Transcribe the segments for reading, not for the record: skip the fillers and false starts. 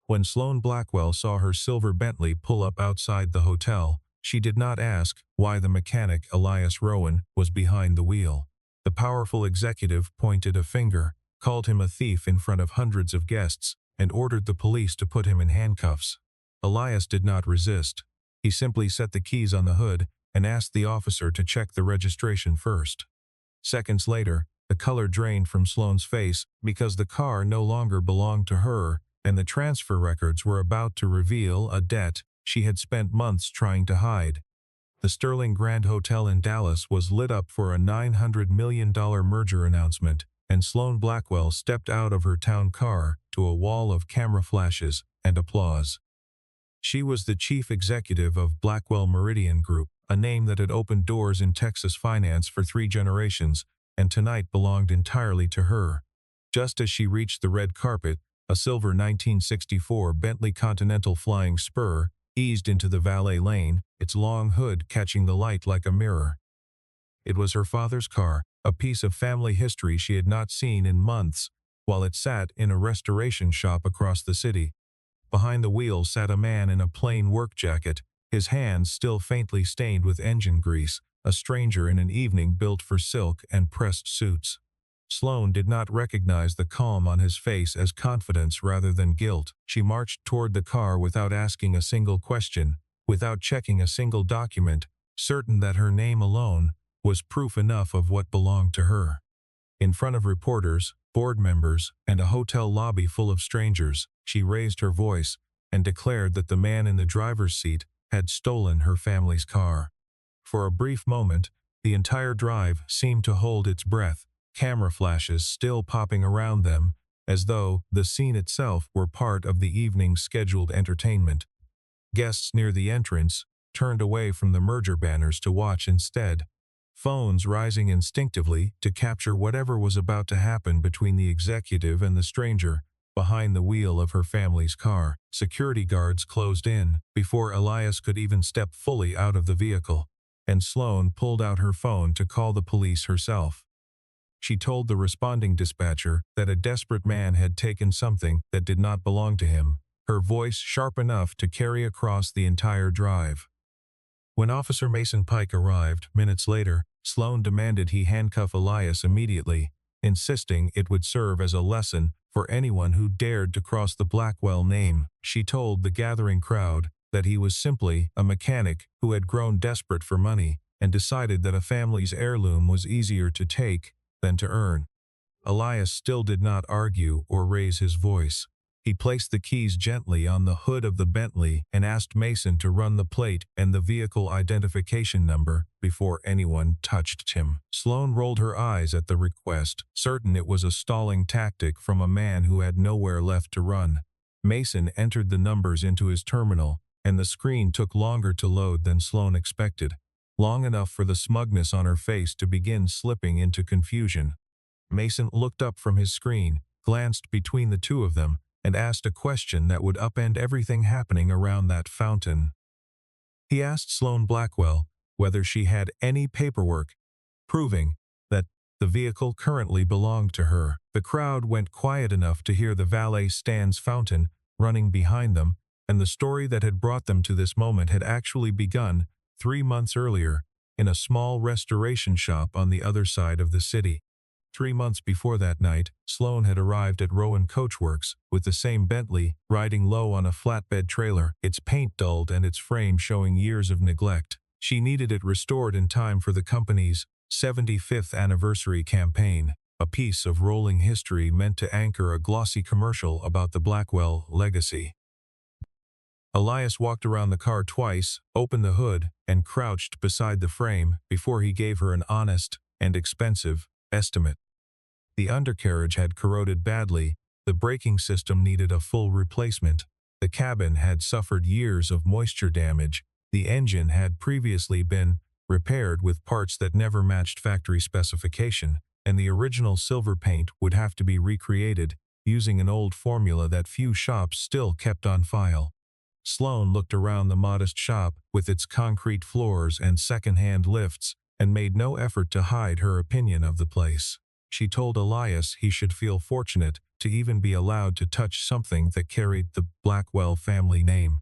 When Sloane Blackwell saw her silver Bentley pull up outside the hotel, she did not ask why the mechanic Elias Rowan was behind the wheel. The powerful executive pointed a finger, called him a thief in front of hundreds of guests, and ordered the police to put him in handcuffs. Elias did not resist. He simply set the keys on the hood and asked the officer to check the registration first. Seconds later, the color drained from Sloane's face because the car no longer belonged to her, and the transfer records were about to reveal a debt she had spent months trying to hide. The Sterling Grand Hotel in Dallas was lit up for a $900 million merger announcement, and Sloane Blackwell stepped out of her town car to a wall of camera flashes and applause. She was the chief executive of Blackwell Meridian Group, a name that had opened doors in Texas finance for 3 generations, and tonight belonged entirely to her. Just as she reached the red carpet, a silver 1964 Bentley Continental Flying Spur eased into the valet lane, its long hood catching the light like a mirror. It was her father's car, a piece of family history she had not seen in months, while it sat in a restoration shop across the city. Behind the wheel sat a man in a plain work jacket, his hands still faintly stained with engine grease, a stranger in an evening built for silk and pressed suits. Sloane did not recognize the calm on his face as confidence rather than guilt. She marched toward the car without asking a single question, without checking a single document, certain that her name alone was proof enough of what belonged to her. In front of reporters, board members, and a hotel lobby full of strangers, she raised her voice and declared that the man in the driver's seat had stolen her family's car. For a brief moment, the entire drive seemed to hold its breath, camera flashes still popping around them, as though the scene itself were part of the evening's scheduled entertainment. Guests near the entrance turned away from the merger banners to watch instead, phones rising instinctively to capture whatever was about to happen between the executive and the stranger behind the wheel of her family's car. Security guards closed in before Elias could even step fully out of the vehicle, and Sloane pulled out her phone to call the police herself. She told the responding dispatcher that a desperate man had taken something that did not belong to him, her voice sharp enough to carry across the entire drive. When Officer Mason Pike arrived, minutes later, Sloane demanded he handcuff Elias immediately, insisting it would serve as a lesson for anyone who dared to cross the Blackwell name. She told the gathering crowd that he was simply a mechanic who had grown desperate for money and decided that a family's heirloom was easier to take than to earn. Elias still did not argue or raise his voice. He placed the keys gently on the hood of the Bentley and asked Mason to run the plate and the vehicle identification number before anyone touched him. Sloane rolled her eyes at the request, certain it was a stalling tactic from a man who had nowhere left to run. Mason entered the numbers into his terminal, and the screen took longer to load than Sloane expected, long enough for the smugness on her face to begin slipping into confusion. Mason looked up from his screen, glanced between the two of them, and asked a question that would upend everything happening around that fountain. He asked Sloane Blackwell whether she had any paperwork proving that the vehicle currently belonged to her. The crowd went quiet enough to hear the valet stand's fountain running behind them, and the story that had brought them to this moment had actually begun 3 months earlier in a small restoration shop on the other side of the city. 3 months before that night, Sloane had arrived at Rowan Coachworks with the same Bentley, riding low on a flatbed trailer, its paint dulled and its frame showing years of neglect. She needed it restored in time for the company's 75th anniversary campaign, a piece of rolling history meant to anchor a glossy commercial about the Blackwell legacy. Elias walked around the car twice, opened the hood, and crouched beside the frame before he gave her an honest and expensive estimate. The undercarriage had corroded badly, the braking system needed a full replacement, the cabin had suffered years of moisture damage, the engine had previously been repaired with parts that never matched factory specification, and the original silver paint would have to be recreated using an old formula that few shops still kept on file. Sloane looked around the modest shop with its concrete floors and second-hand lifts and made no effort to hide her opinion of the place. She told Elias he should feel fortunate to even be allowed to touch something that carried the Blackwell family name,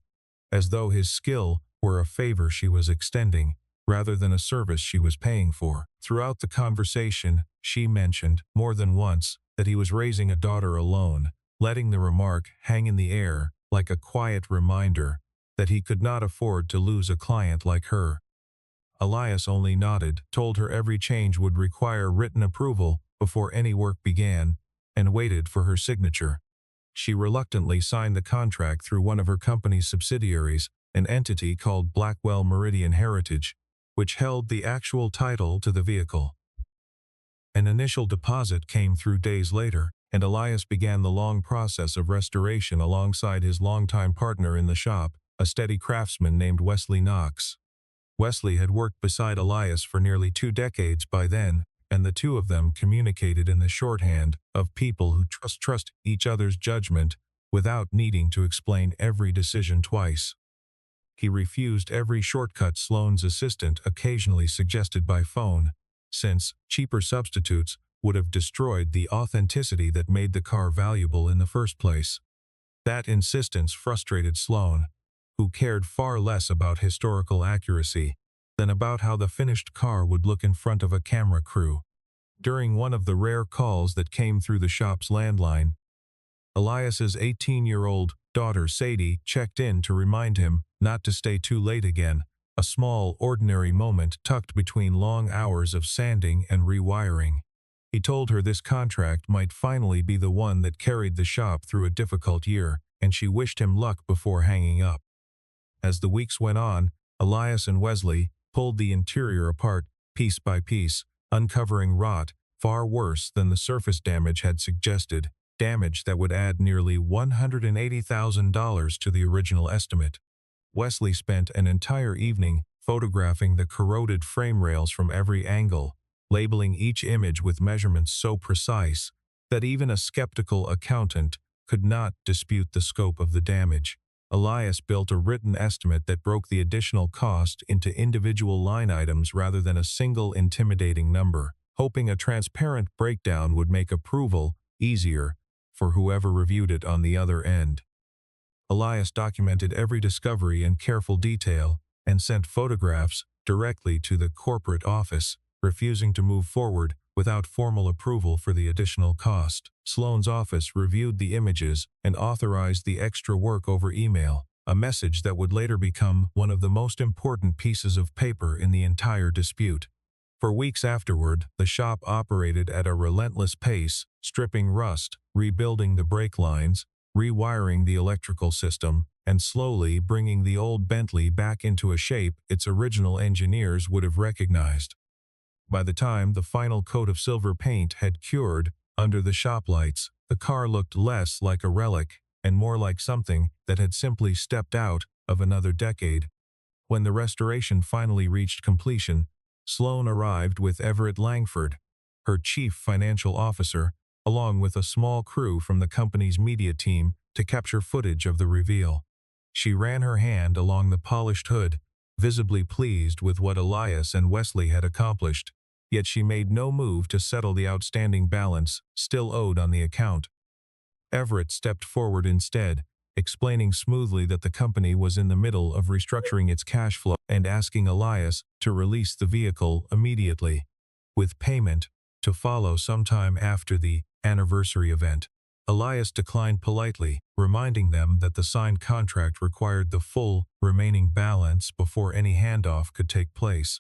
as though his skill were a favor she was extending, rather than a service she was paying for. Throughout the conversation, she mentioned, more than once, that he was raising a daughter alone, letting the remark hang in the air like a quiet reminder that he could not afford to lose a client like her. Elias only nodded, told her every change would require written approval before any work began, and waited for her signature. She reluctantly signed the contract through one of her company's subsidiaries, an entity called Blackwell Meridian Heritage, which held the actual title to the vehicle. An initial deposit came through days later, and Elias began the long process of restoration alongside his longtime partner in the shop, a steady craftsman named Wesley Knox. Wesley had worked beside Elias for nearly 2 decades by then, and the two of them communicated in the shorthand of people who trust each other's judgment without needing to explain every decision twice. He refused every shortcut Sloane's assistant occasionally suggested by phone, since cheaper substitutes would have destroyed the authenticity that made the car valuable in the first place. That insistence frustrated Sloane, who cared far less about historical accuracy than about how the finished car would look in front of a camera crew. During one of the rare calls that came through the shop's landline, Elias's 18-year-old daughter Sadie checked in to remind him not to stay too late again, a small, ordinary moment tucked between long hours of sanding and rewiring. He told her this contract might finally be the one that carried the shop through a difficult year, and she wished him luck before hanging up. As the weeks went on, Elias and Wesley pulled the interior apart piece by piece, uncovering rot far worse than the surface damage had suggested, damage that would add nearly $180,000 to the original estimate. Wesley spent an entire evening photographing the corroded frame rails from every angle, labeling each image with measurements so precise that even a skeptical accountant could not dispute the scope of the damage. Elias built a written estimate that broke the additional cost into individual line items rather than a single intimidating number, hoping a transparent breakdown would make approval easier for whoever reviewed it on the other end. Elias documented every discovery in careful detail and sent photographs directly to the corporate office, refusing to move forward without formal approval for the additional cost. Sloane's office reviewed the images and authorized the extra work over email, a message that would later become one of the most important pieces of paper in the entire dispute. For weeks afterward, the shop operated at a relentless pace, stripping rust, rebuilding the brake lines, rewiring the electrical system, and slowly bringing the old Bentley back into a shape its original engineers would have recognized. By the time the final coat of silver paint had cured under the shop lights, the car looked less like a relic and more like something that had simply stepped out of another decade. When the restoration finally reached completion, Sloane arrived with Everett Langford, her chief financial officer, along with a small crew from the company's media team to capture footage of the reveal. She ran her hand along the polished hood, visibly pleased with what Elias and Wesley had accomplished, yet she made no move to settle the outstanding balance still owed on the account. Everett stepped forward instead, explaining smoothly that the company was in the middle of restructuring its cash flow and asking Elias to release the vehicle immediately, with payment to follow sometime after the anniversary event. Elias declined politely, reminding them that the signed contract required the full remaining balance before any handoff could take place.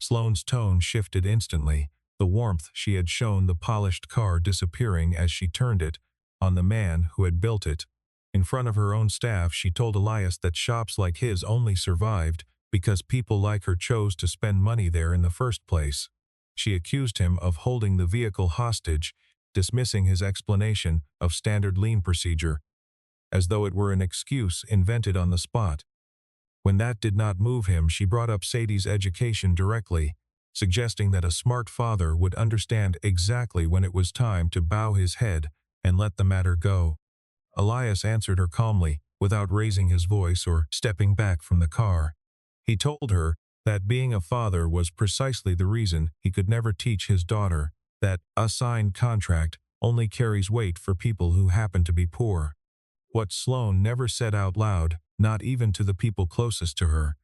Sloane's tone shifted instantly, the warmth she had shown the polished car disappearing as she turned it on the man who had built it. In front of her own staff, she told Elias that shops like his only survived because people like her chose to spend money there in the first place. She accused him of holding the vehicle hostage, dismissing his explanation of standard lien procedure, as though it were an excuse invented on the spot. When that did not move him, she brought up Sadie's education directly, suggesting that a smart father would understand exactly when it was time to bow his head and let the matter go. Elias answered her calmly, without raising his voice or stepping back from the car. He told her that being a father was precisely the reason he could never teach his daughter that a signed contract only carries weight for people who happen to be poor. What Sloane never said out loud, not even to the people closest to her,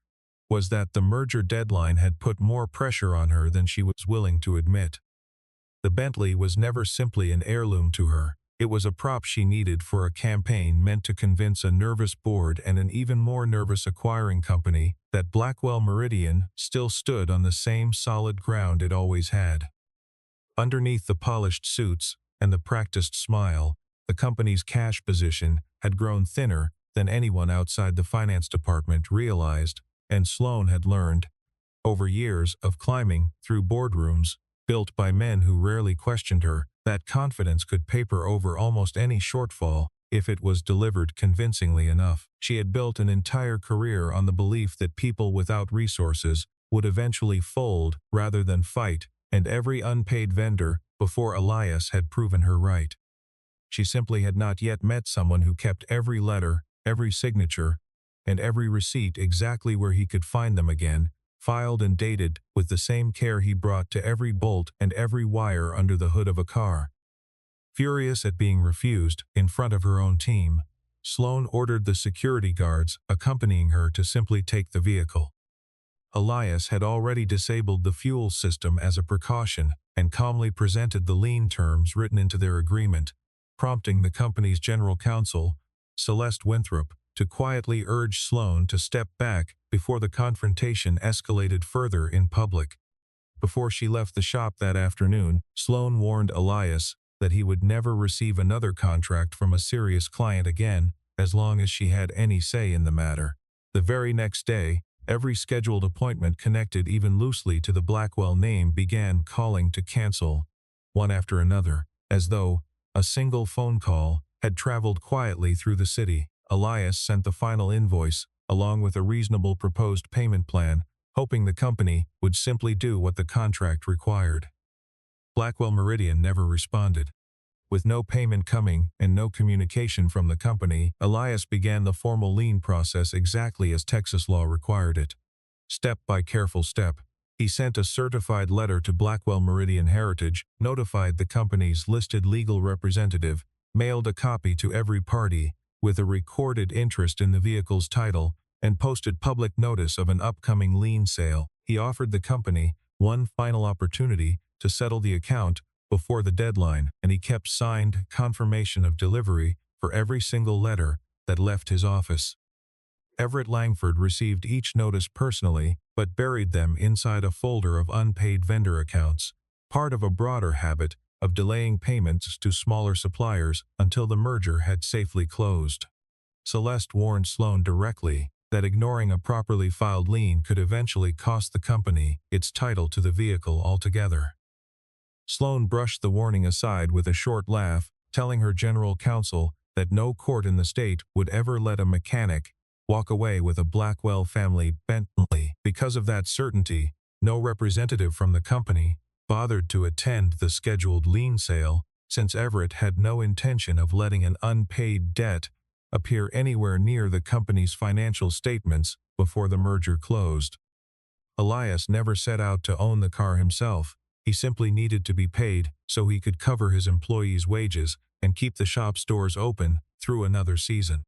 was that the merger deadline had put more pressure on her than she was willing to admit. The Bentley was never simply an heirloom to her. It was a prop she needed for a campaign meant to convince a nervous board and an even more nervous acquiring company that Blackwell Meridian still stood on the same solid ground it always had. Underneath the polished suits and the practiced smile, the company's cash position had grown thinner than anyone outside the finance department realized, and Sloane had learned, over years of climbing through boardrooms built by men who rarely questioned her, that confidence could paper over almost any shortfall if it was delivered convincingly enough. She had built an entire career on the belief that people without resources would eventually fold rather than fight, and every unpaid vendor before Elias had proven her right. She simply had not yet met someone who kept every letter, every signature, and every receipt exactly where he could find them again, filed and dated with the same care he brought to every bolt and every wire under the hood of a car. Furious at being refused in front of her own team, Sloane ordered the security guards accompanying her to simply take the vehicle. Elias had already disabled the fuel system as a precaution and calmly presented the lien terms written into their agreement, prompting the company's general counsel, Celeste Winthrop, to quietly urge Sloane to step back before the confrontation escalated further in public. Before she left the shop that afternoon, Sloane warned Elias that he would never receive another contract from a serious client again as long as she had any say in the matter. The very next day, every scheduled appointment connected even loosely to the Blackwell name began calling to cancel, one after another, as though a single phone call had traveled quietly through the city. Elias sent the final invoice, along with a reasonable proposed payment plan, hoping the company would simply do what the contract required. Blackwell Meridian never responded. With no payment coming and no communication from the company, Elias began the formal lien process exactly as Texas law required it. Step by careful step, he sent a certified letter to Blackwell Meridian Heritage, notified the company's listed legal representative, mailed a copy to every party with a recorded interest in the vehicle's title, and posted public notice of an upcoming lien sale. He offered the company one final opportunity to settle the account before the deadline, and he kept signed confirmation of delivery for every single letter that left his office. Everett Langford received each notice personally, but buried them inside a folder of unpaid vendor accounts, part of a broader habit of delaying payments to smaller suppliers until the merger had safely closed. Celeste warned Sloane directly that ignoring a properly filed lien could eventually cost the company its title to the vehicle altogether. Sloane brushed the warning aside with a short laugh, telling her general counsel that no court in the state would ever let a mechanic walk away with a Blackwell family Bentley. Because of that certainty, no representative from the company bothered to attend the scheduled lien sale, since Everett had no intention of letting an unpaid debt appear anywhere near the company's financial statements before the merger closed. Elias never set out to own the car himself. He simply needed to be paid so he could cover his employees' wages and keep the shop's doors open through another season.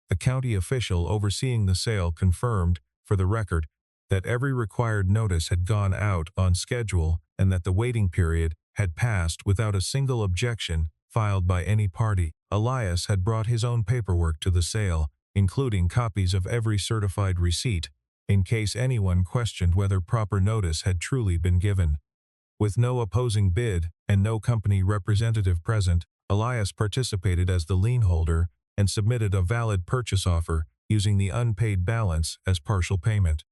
The county official overseeing the sale confirmed, for the record, that every required notice had gone out on schedule and that the waiting period had passed without a single objection filed by any party. Elias had brought his own paperwork to the sale, including copies of every certified receipt, in case anyone questioned whether proper notice had truly been given. With no opposing bid and no company representative present, Elias participated as the lien holder and submitted a valid purchase offer using the unpaid balance as partial payment.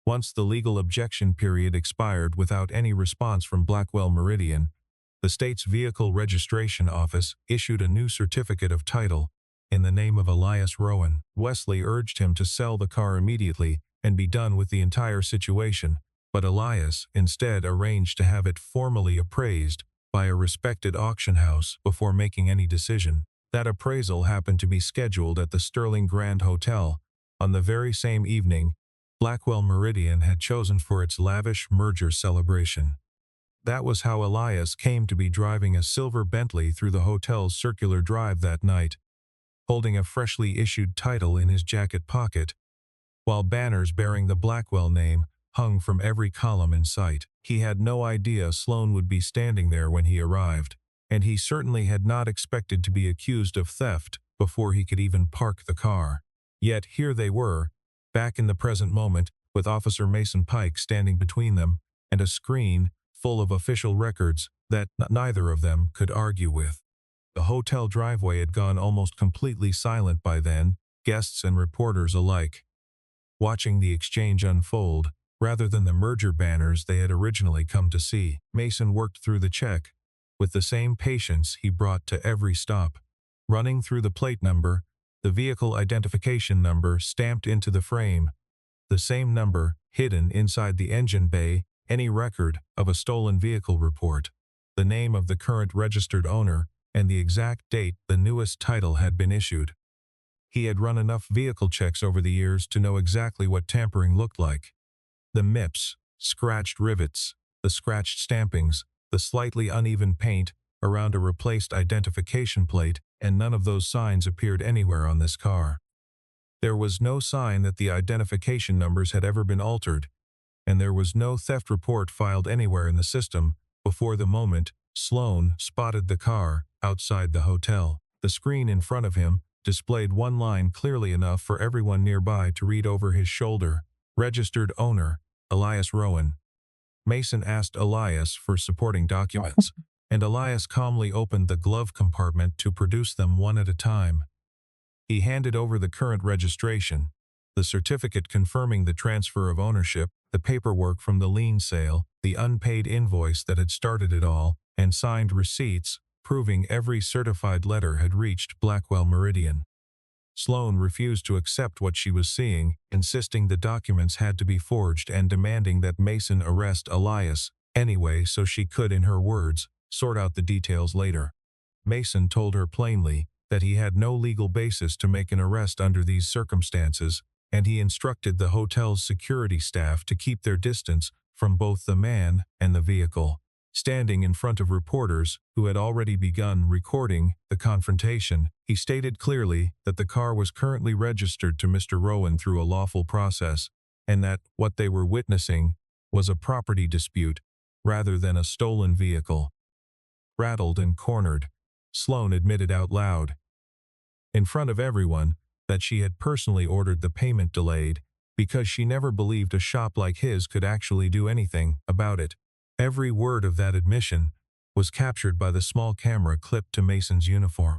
Once the legal objection period expired without any response from Blackwell Meridian, the state's Vehicle Registration Office issued a new certificate of title in the name of Elias Rowan. Wesley urged him to sell the car immediately and be done with the entire situation, but Elias instead arranged to have it formally appraised by a respected auction house before making any decision. That appraisal happened to be scheduled at the Sterling Grand Hotel on the very same evening Blackwell Meridian had chosen for its lavish merger celebration. That was how Elias came to be driving a silver Bentley through the hotel's circular drive that night, holding a freshly issued title in his jacket pocket, while banners bearing the Blackwell name hung from every column in sight. He had no idea Sloan would be standing there when he arrived, and he certainly had not expected to be accused of theft before he could even park the car. Yet here they were, back in the present moment, with Officer Mason Pike standing between them, and a screen full of official records that neither of them could argue with. The hotel driveway had gone almost completely silent by then, guests and reporters alike, watching the exchange unfold, rather than the merger banners they had originally come to see. Mason worked through the check, with the same patience he brought to every stop, running through the plate number, the vehicle identification number stamped into the frame, the same number hidden inside the engine bay, any record of a stolen vehicle report, the name of the current registered owner, and the exact date the newest title had been issued. He had run enough vehicle checks over the years to know exactly what tampering looked like. The MIPS, scratched rivets, the scratched stampings, the slightly uneven paint around a replaced identification plate, and none of those signs appeared anywhere on this car. There was no sign that the identification numbers had ever been altered, and there was no theft report filed anywhere in the system before the moment Sloan spotted the car outside the hotel. The screen in front of him displayed one line clearly enough for everyone nearby to read over his shoulder: registered owner, Elias Rowan. Mason asked Elias for supporting documents, and Elias calmly opened the glove compartment to produce them one at a time. He handed over the current registration, the certificate confirming the transfer of ownership, the paperwork from the lien sale, the unpaid invoice that had started it all, and signed receipts proving every certified letter had reached Blackwell Meridian. Sloan refused to accept what she was seeing, insisting the documents had to be forged and demanding that Mason arrest Elias anyway so she could, in her words, sort out the details later. Mason told her plainly that he had no legal basis to make an arrest under these circumstances, and he instructed the hotel's security staff to keep their distance from both the man and the vehicle. Standing in front of reporters who had already begun recording the confrontation, he stated clearly that the car was currently registered to Mr. Rowan through a lawful process, and that what they were witnessing was a property dispute rather than a stolen vehicle. Rattled and cornered, Sloan admitted out loud, in front of everyone, that she had personally ordered the payment delayed because she never believed a shop like his could actually do anything about it. Every word of that admission was captured by the small camera clipped to Mason's uniform.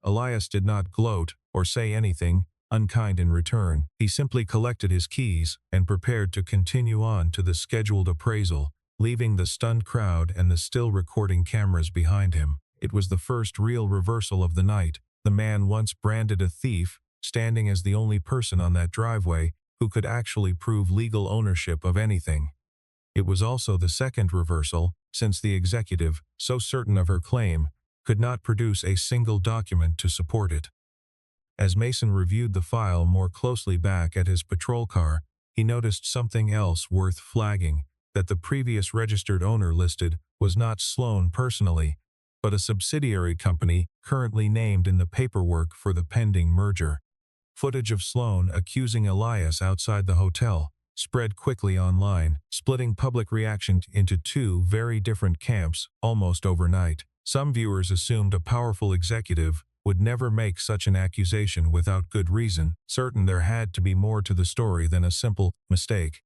Elias did not gloat or say anything unkind in return. He simply collected his keys and prepared to continue on to the scheduled appraisal, leaving the stunned crowd and the still recording cameras behind him. It was the first real reversal of the night. The man once branded a thief, standing as the only person on that driveway who could actually prove legal ownership of anything. It was also the second reversal, since the executive, so certain of her claim, could not produce a single document to support it. As Mason reviewed the file more closely back at his patrol car, he noticed something else worth flagging: that the previous registered owner listed was not Sloan personally, but a subsidiary company currently named in the paperwork for the pending merger. Footage of Sloan accusing Elias outside the hotel spread quickly online, splitting public reaction into two very different camps almost overnight. Some viewers assumed a powerful executive would never make such an accusation without good reason, certain there had to be more to the story than a simple mistake.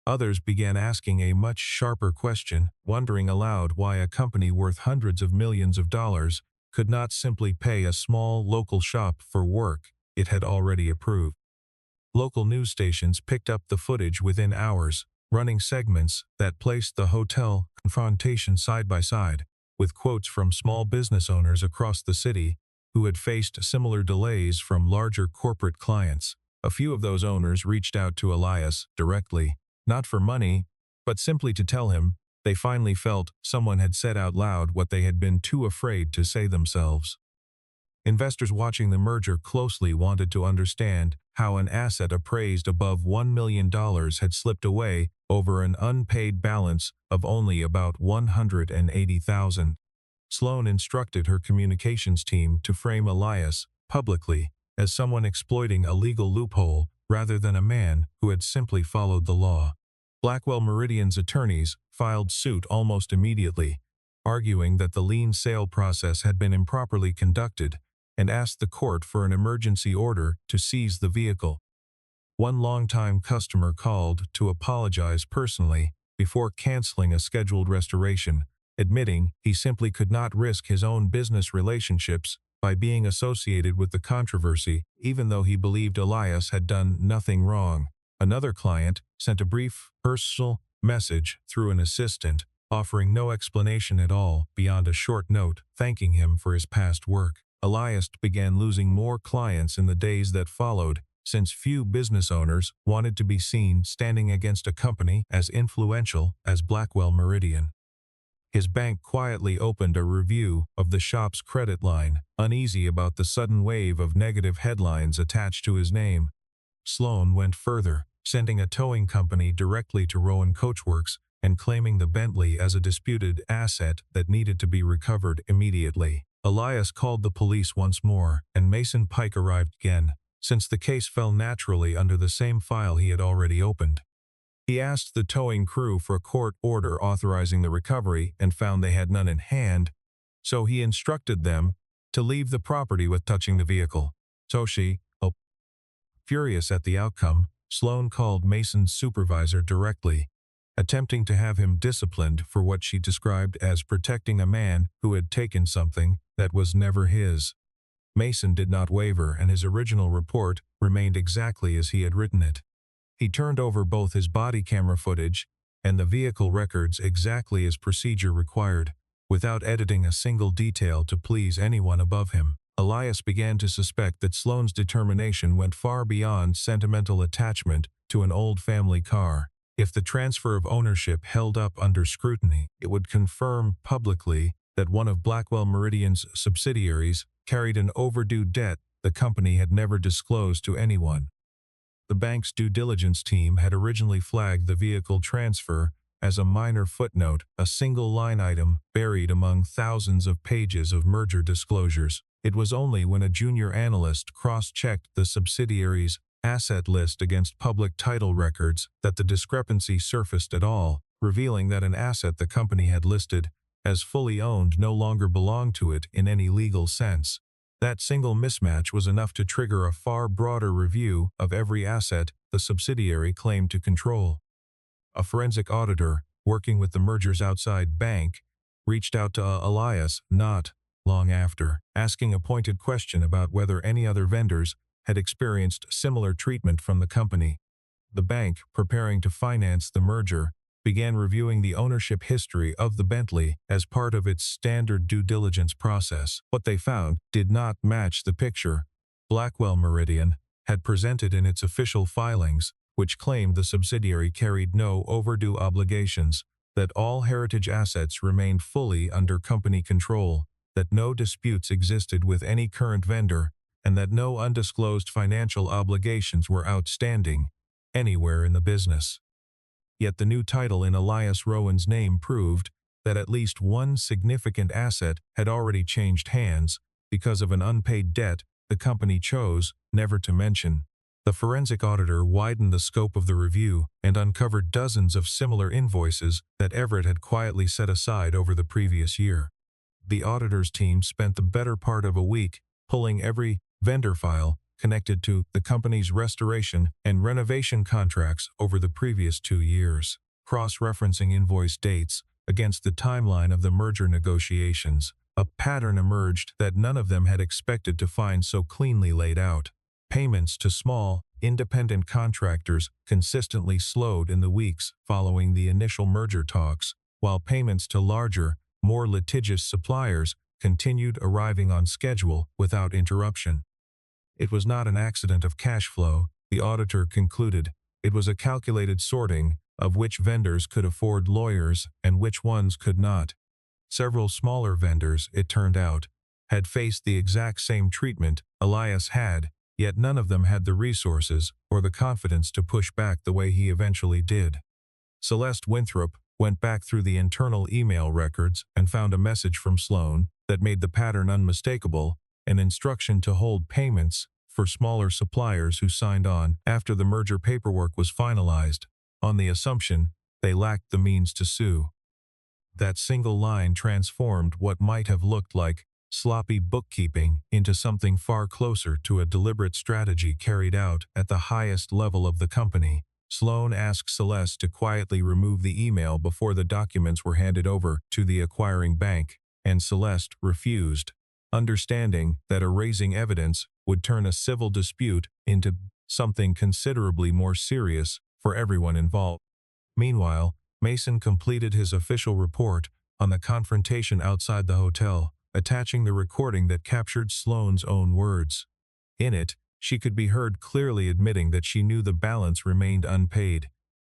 Others began asking a much sharper question, wondering aloud why a company worth hundreds of millions of dollars could not simply pay a small local shop for work it had already approved. Local news stations picked up the footage within hours, running segments that placed the hotel confrontation side by side, with quotes from small business owners across the city who had faced similar delays from larger corporate clients. A few of those owners reached out to Elias directly, not for money, but simply to tell him they finally felt someone had said out loud what they had been too afraid to say themselves. Investors watching the merger closely wanted to understand how an asset appraised above $1 million had slipped away over an unpaid balance of only about $180,000. Sloan instructed her communications team to frame Elias publicly as someone exploiting a legal loophole rather than a man who had simply followed the law. Blackwell Meridian's attorneys filed suit almost immediately, arguing that the lien sale process had been improperly conducted, and asked the court for an emergency order to seize the vehicle. One longtime customer called to apologize personally before canceling a scheduled restoration, admitting he simply could not risk his own business relationships by being associated with the controversy, even though he believed Elias had done nothing wrong. Another client sent a brief, personal message through an assistant, offering no explanation at all beyond a short note thanking him for his past work. Elias began losing more clients in the days that followed, since few business owners wanted to be seen standing against a company as influential as Blackwell Meridian. His bank quietly opened a review of the shop's credit line, uneasy about the sudden wave of negative headlines attached to his name. Sloan went further, sending a towing company directly to Rowan Coachworks and claiming the Bentley as a disputed asset that needed to be recovered immediately. Elias called the police once more, and Mason Pike arrived again, since the case fell naturally under the same file he had already opened. He asked the towing crew for a court order authorizing the recovery and found they had none in hand, so he instructed them to leave the property with touching the vehicle. Furious at the outcome, Sloan called Mason's supervisor directly, attempting to have him disciplined for what she described as protecting a man who had taken something that was never his. Mason did not waver, and his original report remained exactly as he had written it. He turned over both his body camera footage and the vehicle records exactly as procedure required, without editing a single detail to please anyone above him. Elias began to suspect that Sloan's determination went far beyond sentimental attachment to an old family car. If the transfer of ownership held up under scrutiny, it would confirm publicly that one of Blackwell Meridian's subsidiaries carried an overdue debt the company had never disclosed to anyone. The bank's due diligence team had originally flagged the vehicle transfer as a minor footnote, a single line item buried among thousands of pages of merger disclosures. It was only when a junior analyst cross-checked the subsidiary's asset list against public title records that the discrepancy surfaced at all, revealing that an asset the company had listed as fully owned no longer belonged to it in any legal sense. That single mismatch was enough to trigger a far broader review of every asset the subsidiary claimed to control. A forensic auditor, working with the merger's outside bank, reached out to Elias not long after, asking a pointed question about whether any other vendors had experienced similar treatment from the company. The bank, preparing to finance the merger, began reviewing the ownership history of the Bentley as part of its standard due diligence process. What they found did not match the picture Blackwell Meridian had presented in its official filings, which claimed the subsidiary carried no overdue obligations, that all heritage assets remained fully under company control, that no disputes existed with any current vendor, and that no undisclosed financial obligations were outstanding anywhere in the business. Yet the new title in Elias Rowan's name proved that at least one significant asset had already changed hands because of an unpaid debt the company chose never to mention. The forensic auditor widened the scope of the review and uncovered dozens of similar invoices that Everett had quietly set aside over the previous year. The auditor's team spent the better part of a week pulling every vendor file connected to the company's restoration and renovation contracts over the previous 2 years, cross-referencing invoice dates against the timeline of the merger negotiations. A pattern emerged that none of them had expected to find so cleanly laid out. Payments to small, independent contractors consistently slowed in the weeks following the initial merger talks, while payments to larger, more litigious suppliers continued arriving on schedule without interruption. It was not an accident of cash flow, the auditor concluded. It was a calculated sorting of which vendors could afford lawyers and which ones could not. Several smaller vendors, it turned out, had faced the exact same treatment Elias had, yet none of them had the resources or the confidence to push back the way he eventually did. Celeste Winthrop went back through the internal email records and found a message from Sloan that made the pattern unmistakable, an instruction to hold payments for smaller suppliers who signed on after the merger paperwork was finalized, on the assumption they lacked the means to sue. That single line transformed what might have looked like sloppy bookkeeping into something far closer to a deliberate strategy carried out at the highest level of the company. Sloan asked Celeste to quietly remove the email before the documents were handed over to the acquiring bank, and Celeste refused, understanding that erasing evidence would turn a civil dispute into something considerably more serious for everyone involved. Meanwhile, Mason completed his official report on the confrontation outside the hotel, attaching the recording that captured Sloan's own words. In it, she could be heard clearly admitting that she knew the balance remained unpaid,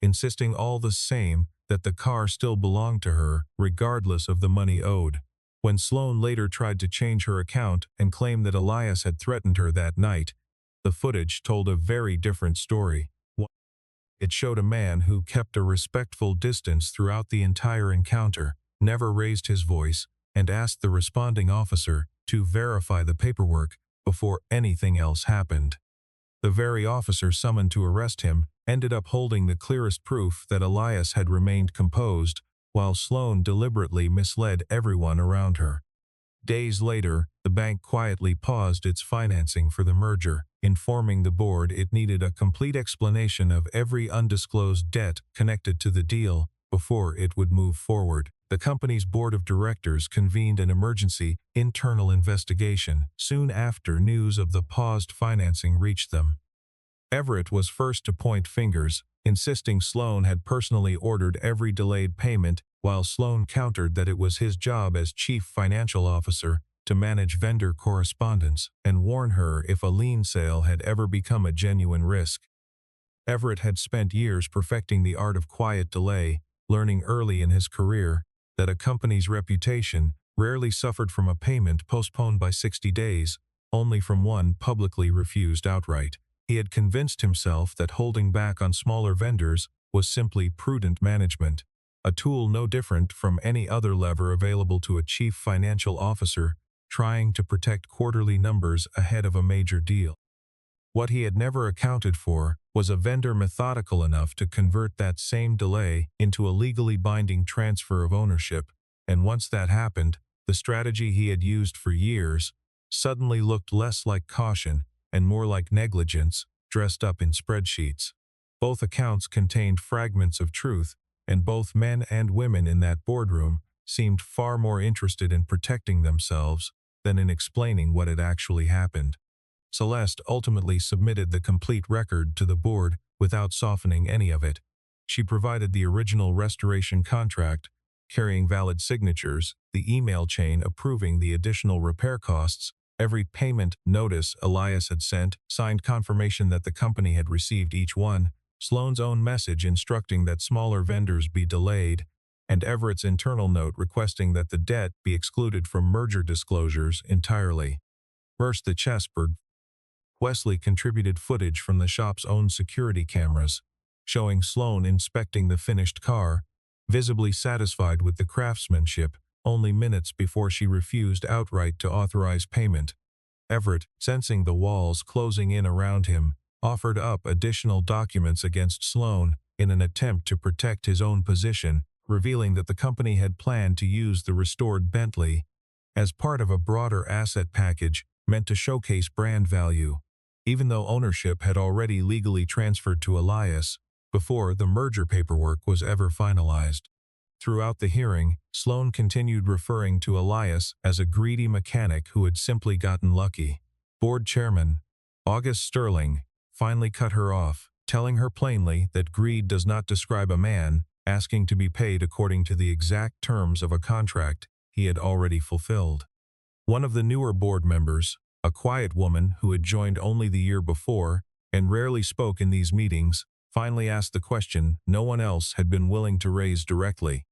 insisting all the same that the car still belonged to her, regardless of the money owed. When Sloan later tried to change her account and claim that Elias had threatened her that night, the footage told a very different story. It showed a man who kept a respectful distance throughout the entire encounter, never raised his voice, and asked the responding officer to verify the paperwork before anything else happened. The very officer summoned to arrest him ended up holding the clearest proof that Elias had remained composed, while Sloan deliberately misled everyone around her. Days later, the bank quietly paused its financing for the merger, informing the board it needed a complete explanation of every undisclosed debt connected to the deal before it would move forward. The company's board of directors convened an emergency internal investigation soon after news of the paused financing reached them. Everett was first to point fingers, insisting Sloan had personally ordered every delayed payment, while Sloan countered that it was his job as chief financial officer to manage vendor correspondence and warn her if a lien sale had ever become a genuine risk. Everett had spent years perfecting the art of quiet delay, learning early in his career that a company's reputation rarely suffered from a payment postponed by 60 days, only from one publicly refused outright. He had convinced himself that holding back on smaller vendors was simply prudent management, a tool no different from any other lever available to a chief financial officer trying to protect quarterly numbers ahead of a major deal. What he had never accounted for was a vendor methodical enough to convert that same delay into a legally binding transfer of ownership, and once that happened, the strategy he had used for years suddenly looked less like caution and more like negligence dressed up in spreadsheets. Both accounts contained fragments of truth, and both men and women in that boardroom seemed far more interested in protecting themselves than in explaining what had actually happened. Celeste ultimately submitted the complete record to the board without softening any of it. She provided the original restoration contract, carrying valid signatures, the email chain approving the additional repair costs, every payment notice Elias had sent, signed confirmation that the company had received each one, Sloan's own message instructing that smaller vendors be delayed, and Everett's internal note requesting that the debt be excluded from merger disclosures entirely. First, the Chessburg. Wesley contributed footage from the shop's own security cameras, showing Sloan inspecting the finished car, visibly satisfied with the craftsmanship, only minutes before she refused outright to authorize payment. Everett, sensing the walls closing in around him, offered up additional documents against Sloan in an attempt to protect his own position, revealing that the company had planned to use the restored Bentley as part of a broader asset package meant to showcase brand value, even though ownership had already legally transferred to Elias before the merger paperwork was ever finalized. Throughout the hearing, Sloan continued referring to Elias as a greedy mechanic who had simply gotten lucky. Board chairman August Sterling finally cut her off, telling her plainly that greed does not describe a man asking to be paid according to the exact terms of a contract he had already fulfilled. One of the newer board members, a quiet woman who had joined only the year before and rarely spoke in these meetings, finally asked the question no one else had been willing to raise directly.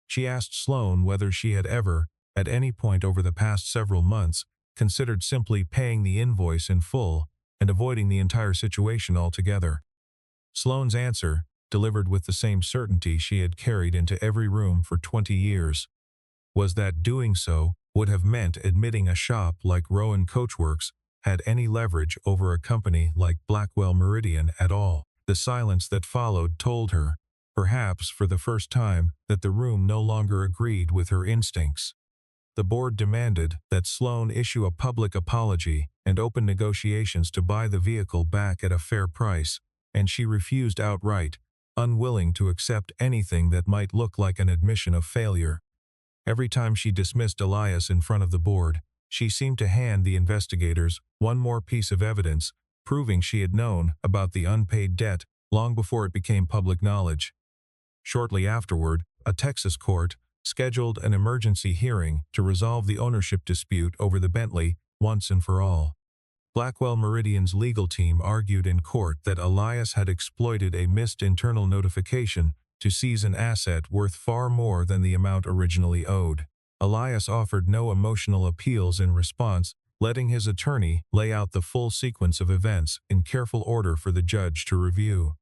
She asked Sloan whether she had ever at any point over the past several months, considered simply paying the invoice in full and avoiding the entire situation altogether. Sloane's answer, delivered with the same certainty she had carried into every room for 20 years, was that doing so would have meant admitting a shop like Rowan Coachworks had any leverage over a company like Blackwell Meridian at all. The silence that followed told her, perhaps for the first time, that the room no longer agreed with her instincts. The board demanded that Sloane issue a public apology and open negotiations to buy the vehicle back at a fair price, and she refused outright, unwilling to accept anything that might look like an admission of failure. Every time she dismissed Elias in front of the board, she seemed to hand the investigators one more piece of evidence, proving she had known about the unpaid debt long before it became public knowledge. Shortly afterward, a Texas court scheduled an emergency hearing to resolve the ownership dispute over the Bentley once and for all. Blackwell Meridian's legal team argued in court that Elias had exploited a missed internal notification to seize an asset worth far more than the amount originally owed. Elias offered no emotional appeals in response, letting his attorney lay out the full sequence of events in careful order for the judge to review.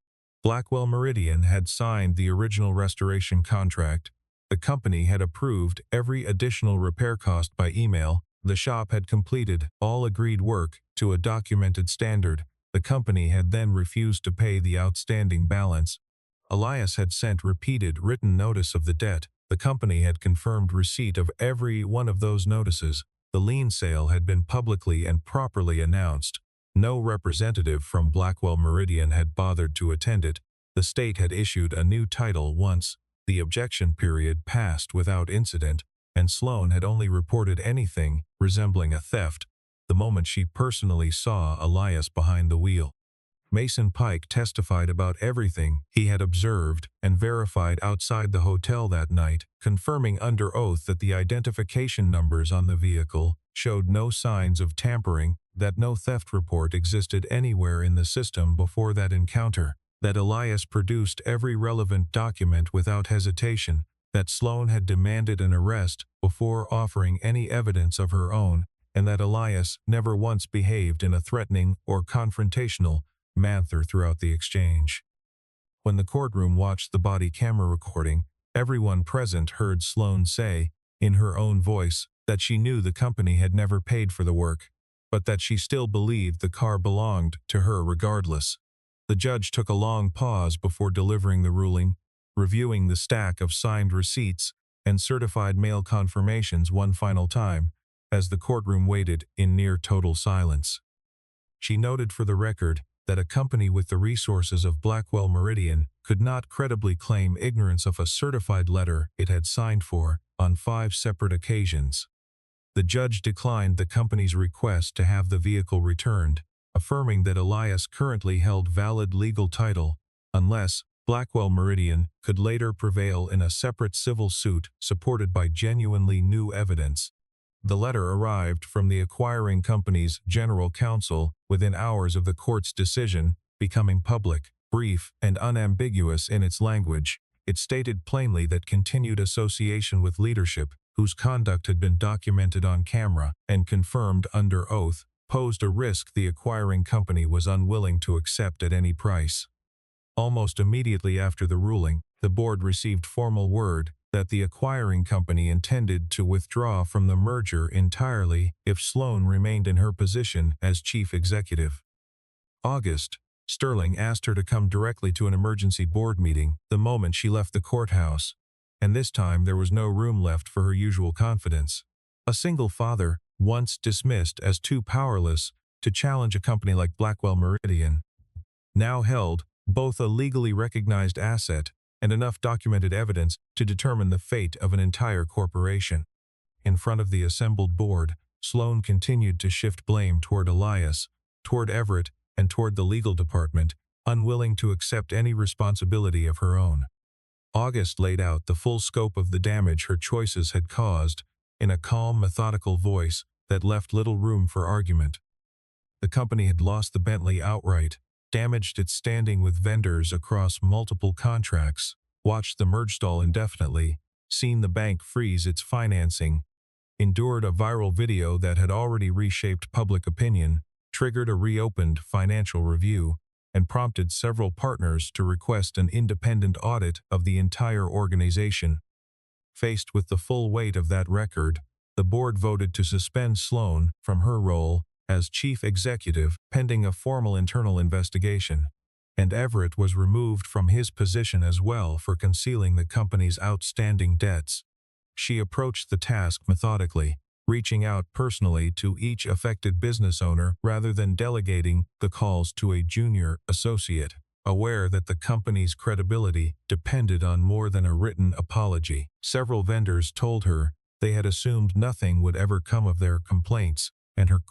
Blackwell Meridian had signed the original restoration contract. The company had approved every additional repair cost by email. The shop had completed all agreed work to a documented standard. The company had then refused to pay the outstanding balance. Elias had sent repeated written notice of the debt. The company had confirmed receipt of every one of those notices. The lien sale had been publicly and properly announced. No representative from Blackwell Meridian had bothered to attend it. The state had issued a new title once. The objection period passed without incident, and Sloane had only reported anything resembling a theft the moment she personally saw Elias behind the wheel. Mason Pike testified about everything he had observed and verified outside the hotel that night, confirming under oath that the identification numbers on the vehicle showed no signs of tampering, that no theft report existed anywhere in the system before that encounter, that Elias produced every relevant document without hesitation, that Sloane had demanded an arrest before offering any evidence of her own, and that Elias never once behaved in a threatening or confrontational manner throughout the exchange. When the courtroom watched the body camera recording, everyone present heard Sloane say, in her own voice, that she knew the company had never paid for the work, but that she still believed the car belonged to her regardless. The judge took a long pause before delivering the ruling, reviewing the stack of signed receipts and certified mail confirmations one final time, as the courtroom waited in near total silence. She noted for the record that a company with the resources of Blackwell Meridian could not credibly claim ignorance of a certified letter it had signed for on 5 separate occasions. The judge declined the company's request to have the vehicle returned, affirming that Elias currently held valid legal title, unless Blackwell Meridian could later prevail in a separate civil suit supported by genuinely new evidence. The letter arrived from the acquiring company's general counsel within hours of the court's decision, becoming public, brief, and unambiguous in its language. It stated plainly that continued association with leadership, whose conduct had been documented on camera and confirmed under oath, posed a risk the acquiring company was unwilling to accept at any price. Almost immediately after the ruling, the board received formal word that the acquiring company intended to withdraw from the merger entirely if Sloane remained in her position as chief executive. August, Sterling asked her to come directly to an emergency board meeting the moment she left the courthouse, and this time there was no room left for her usual confidence. A single father, once dismissed as too powerless to challenge a company like Blackwell Meridian, now held both a legally recognized asset and enough documented evidence to determine the fate of an entire corporation. In front of the assembled board, Sloane continued to shift blame toward Elias, toward Everett, and toward the legal department, unwilling to accept any responsibility of her own. August laid out the full scope of the damage her choices had caused, in a calm, methodical voice that left little room for argument. The company had lost the Bentley outright, damaged its standing with vendors across multiple contracts, watched the merge stall indefinitely, seen the bank freeze its financing, endured a viral video that had already reshaped public opinion, triggered a reopened financial review, and prompted several partners to request an independent audit of the entire organization. Faced with the full weight of that record, the board voted to suspend Sloan from her role as chief executive pending a formal internal investigation, and Everett was removed from his position as well for concealing the company's outstanding debts. She approached the task methodically, reaching out personally to each affected business owner rather than delegating the calls to a junior associate, aware that the company's credibility depended on more than a written apology. Several vendors told her they had assumed nothing would ever come of their complaints, and her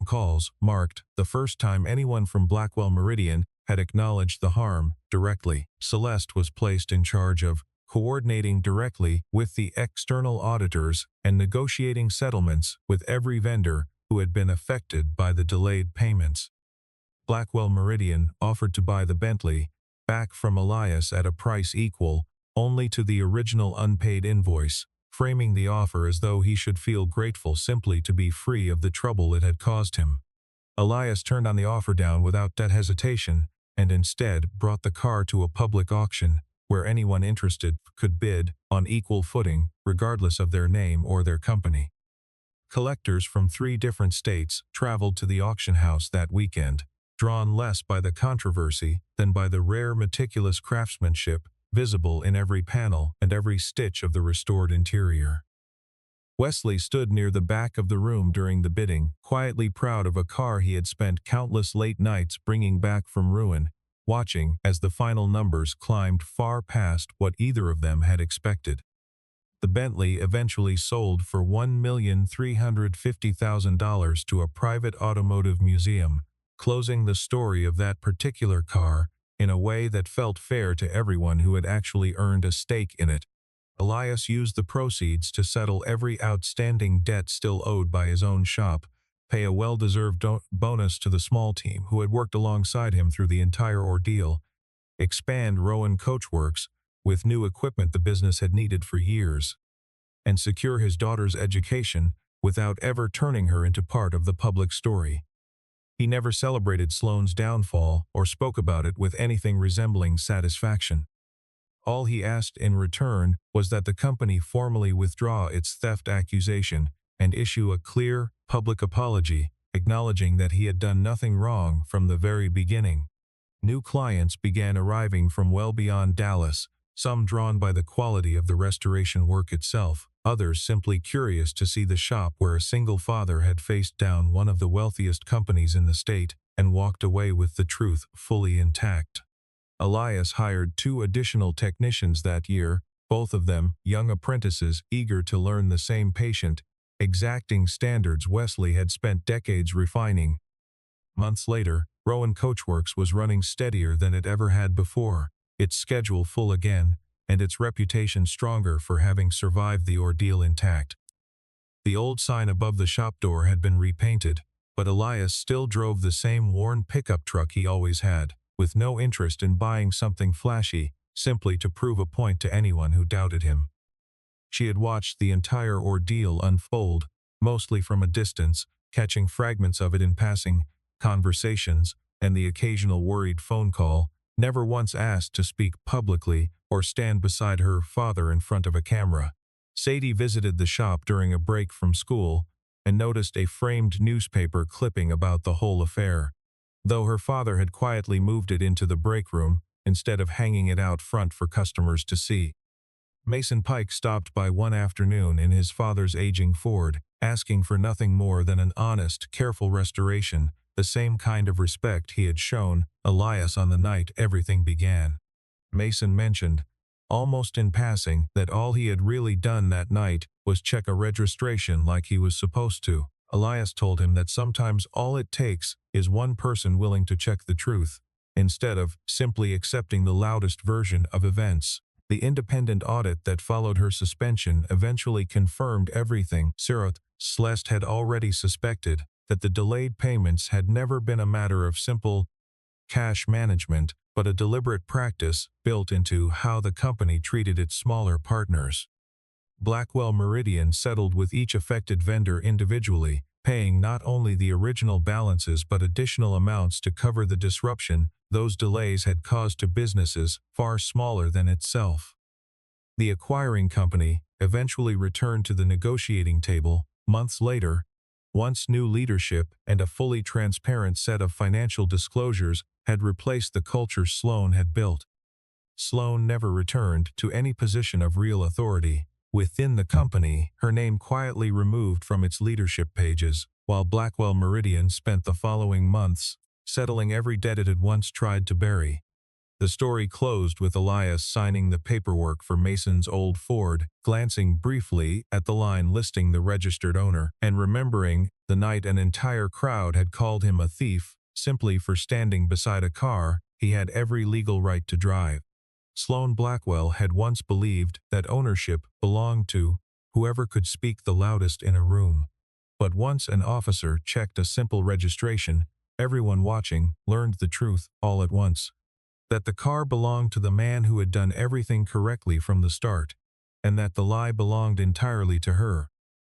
calls marked the first time anyone from Blackwell Meridian had acknowledged the harm directly. Celeste was placed in charge of coordinating directly with the external auditors and negotiating settlements with every vendor who had been affected by the delayed payments. Blackwell Meridian offered to buy the Bentley back from Elias at a price equal only to the original unpaid invoice, framing the offer as though he should feel grateful simply to be free of the trouble it had caused him. Elias turned on the offer down without hesitation and instead brought the car to a public auction where anyone interested could bid on equal footing, regardless of their name or their company. Collectors from 3 different states traveled to the auction house that weekend, drawn less by the controversy than by the rare meticulous craftsmanship visible in every panel and every stitch of the restored interior. Wesley stood near the back of the room during the bidding, quietly proud of a car he had spent countless late nights bringing back from ruin, watching as the final numbers climbed far past what either of them had expected. The Bentley eventually sold for $1,350,000 to a private automotive museum, closing the story of that particular car in a way that felt fair to everyone who had actually earned a stake in it. Elias used the proceeds to settle every outstanding debt still owed by his own shop, pay a well-deserved bonus to the small team who had worked alongside him through the entire ordeal, expand Rowan Coachworks with new equipment the business had needed for years, and secure his daughter's education without ever turning her into part of the public story. He never celebrated Sloan's downfall or spoke about it with anything resembling satisfaction. All he asked in return was that the company formally withdraw its theft accusation and issue a clear, public apology, acknowledging that he had done nothing wrong from the very beginning. New clients began arriving from well beyond Dallas, some drawn by the quality of the restoration work itself, others simply curious to see the shop where a single father had faced down one of the wealthiest companies in the state and walked away with the truth fully intact. Elias hired 2 additional technicians that year, both of them young apprentices eager to learn the same patient, exacting standards Wesley had spent decades refining. Months later, Rowan Coachworks was running steadier than it ever had before, its schedule full again, and its reputation stronger for having survived the ordeal intact. The old sign above the shop door had been repainted, but Elias still drove the same worn pickup truck he always had, with no interest in buying something flashy, simply to prove a point to anyone who doubted him. She had watched the entire ordeal unfold, mostly from a distance, catching fragments of it in passing conversations and the occasional worried phone call, never once asked to speak publicly or stand beside her father in front of a camera. Sadie visited the shop during a break from school and noticed a framed newspaper clipping about the whole affair, though her father had quietly moved it into the break room instead of hanging it out front for customers to see. Mason Pike stopped by one afternoon in his father's aging Ford, asking for nothing more than an honest, careful restoration, the same kind of respect he had shown Elias on the night everything began. Mason mentioned, almost in passing, that all he had really done that night was check a registration like he was supposed to. Elias told him that sometimes all it takes is one person willing to check the truth, instead of simply accepting the loudest version of events. The independent audit that followed her suspension eventually confirmed everything Celeste had already suspected, that the delayed payments had never been a matter of simple cash management, but a deliberate practice built into how the company treated its smaller partners. Blackwell Meridian settled with each affected vendor individually, paying not only the original balances but additional amounts to cover the disruption those delays had caused to businesses far smaller than itself. The acquiring company eventually returned to the negotiating table months later, once new leadership and a fully transparent set of financial disclosures had replaced the culture Sloan had built. Sloan never returned to any position of real authority within the company, her name quietly removed from its leadership pages, while Blackwell Meridian spent the following months settling every debt it had once tried to bury. The story closed with Elias signing the paperwork for Mason's old Ford, glancing briefly at the line listing the registered owner, and remembering the night an entire crowd had called him a thief simply for standing beside a car he had every legal right to drive. Sloan Blackwell had once believed that ownership belonged to whoever could speak the loudest in a room. But once an officer checked a simple registration, everyone watching learned the truth all at once. That the car belonged to the man who had done everything correctly from the start, and that the lie belonged entirely to her.